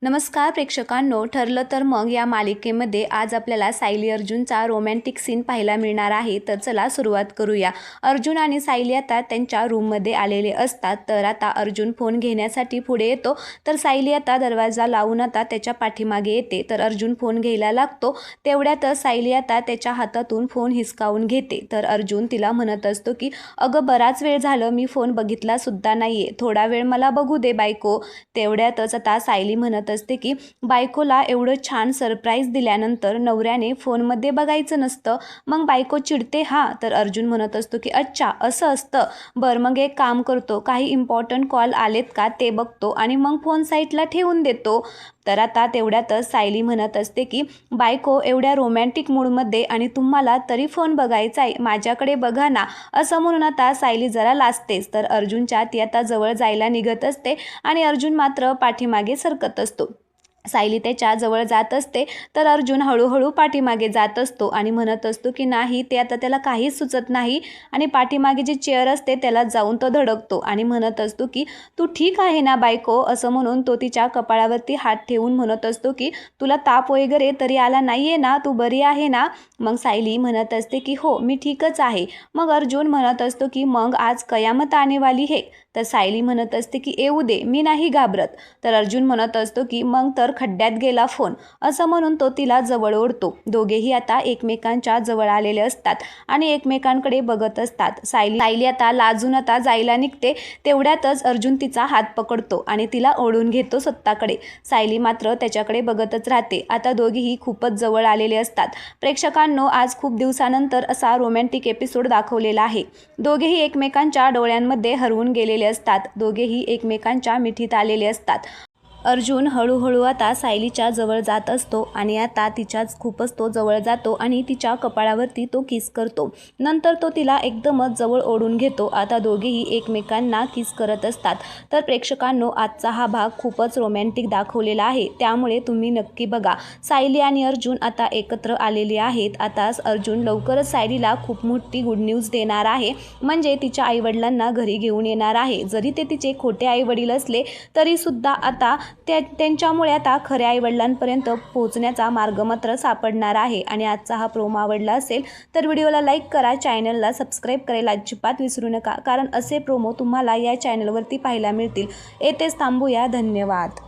नमस्कार प्रेक्षकांनो, ठरलं तर मग या मालिकेमध्ये आज आपल्याला सायली अर्जुनचा रोमॅन्टिक सीन पाहायला मिळणार आहे. तर चला सुरुवात करूया. अर्जुन आणि सायली आता त्यांच्या रूममध्ये आलेले असतात. तर आता अर्जुन फोन घेण्यासाठी पुढे येतो, तर सायली आता दरवाजा लावून आता त्याच्या पाठीमागे येते. तर अर्जुन फोन घ्यायला लागतो, तेवढ्यातच सायली आता त्याच्या हातातून फोन हिसकावून घेते. तर अर्जुन तिला म्हणत असतो की अगं बराच वेळ झालं, मी फोन बघितला सुद्धा नाहीये, थोडा वेळ मला बघू दे बायको. तेवढ्यातच आता सायली म्हणत असते की बायकोला एवढं छान सरप्राईज दिल्यानंतर नवऱ्याने फोनमध्ये बघायचं नसतं, मग बायको चिडते. तर अर्जुन म्हणत असतो की अच्छा असं असतं, बरं मग एक काम करतो, काही इम्पॉर्टंट कॉल आलेत का ते बघतो आणि मग फोन साईडला ठेवून देतो. तर आता तेवढ्यातच सायली म्हणत असते की बायको एवढ्या रोमॅन्टिक मूडमध्ये आणि तुम्हाला तरी फोन बघायचा आहे, माझ्याकडे बघा ना. असं म्हणून आता सायली जरा लाजतेच. तर अर्जुनच्या ती आता जवळ जायला निघत असते आणि अर्जुन मात्र पाठीमागे सरकत असतो. सायली त्याच्या जवळ जात असते, तर अर्जुन हळूहळू पाठीमागे जात असतो आणि म्हणत असतो की नाही, ते आता त्याला काहीच सुचत नाही आणि पाठीमागे जी चेअर असते त्याला जाऊन तो धडकतो आणि म्हणत असतो की तू ठीक आहे ना बायको. असं म्हणून तो तिच्या कपाळावरती हात ठेवून म्हणत असतो की तुला ताप वगैरे तरी आला नाहीये ना, तू बरी आहे ना. मग सायली म्हणत असते की हो मी ठीकच आहे. मग अर्जुन म्हणत असतो की मग आज कयामत आने वाली है. तर सायली म्हणत असते की येऊ दे, मी नाही घाबरत. तर अर्जुन म्हणत असतो की मग तर खड्ड्यात गेला फोन. असं म्हणून तो तिला जवळ ओढतो. दोघेही आता एकमेकांच्या जवळ आलेले असतात आणि एकमेकांकडे बघत असतात. सायली आता लाजून आता जायला निघते, तेवढ्यातच अर्जुन तिचा हात पकडतो आणि तिला ओढून घेतो स्वतःकडे. सायली मात्र त्याच्याकडे बघतच राहते. आता दोघेही खूपच जवळ आलेले असतात. प्रेक्षकांनो, आज खूप दिवसानंतर असा रोमॅन्टिक एपिसोड दाखवलेला आहे. दोघेही एकमेकांच्या डोळ्यांमध्ये हरवून गेलेले असतात. दोघेही एकमेकांच्या मिठीत आलेले असतात. अर्जुन हळूहळू आता सायलीच्या जवळ जात असतो आणि आता तिच्याच खूपच तो जवळ जातो आणि तिच्या कपाळावरती तो किस करतो. नंतर तो तिला एकदमच जवळ ओढून घेतो. आता दोघेही एकमेकांना किस करत असतात. तर प्रेक्षकांनो, आजचा हा भाग खूपच रोमॅन्टिक दाखवलेला आहे, त्यामुळे तुम्ही नक्की बघा. सायली आणि अर्जुन आता एकत्र आलेले आहेत. आता अर्जुन लवकरच सायलीला खूप मोठी गुड न्यूज देणार आहे, म्हणजे तिच्या आईवडिलांना घरी घेऊन येणार आहे. जरी ते तिचे खोटे आईवडील असले तरी सुद्धा आता त्यांच्यामुळे आता खऱ्या आईवडिलांपर्यंत पोहोचण्याचा मार्ग मात्र सापडणार आहे. आणि आजचा हा प्रोमो आवडला असेल तर व्हिडिओला लाईक करा, चॅनलला सबस्क्राईब करायला अजिबात विसरू नका, कारण असे प्रोमो तुम्हाला या चॅनलवरती पाहायला मिळतील. येथेच थांबूया. धन्यवाद.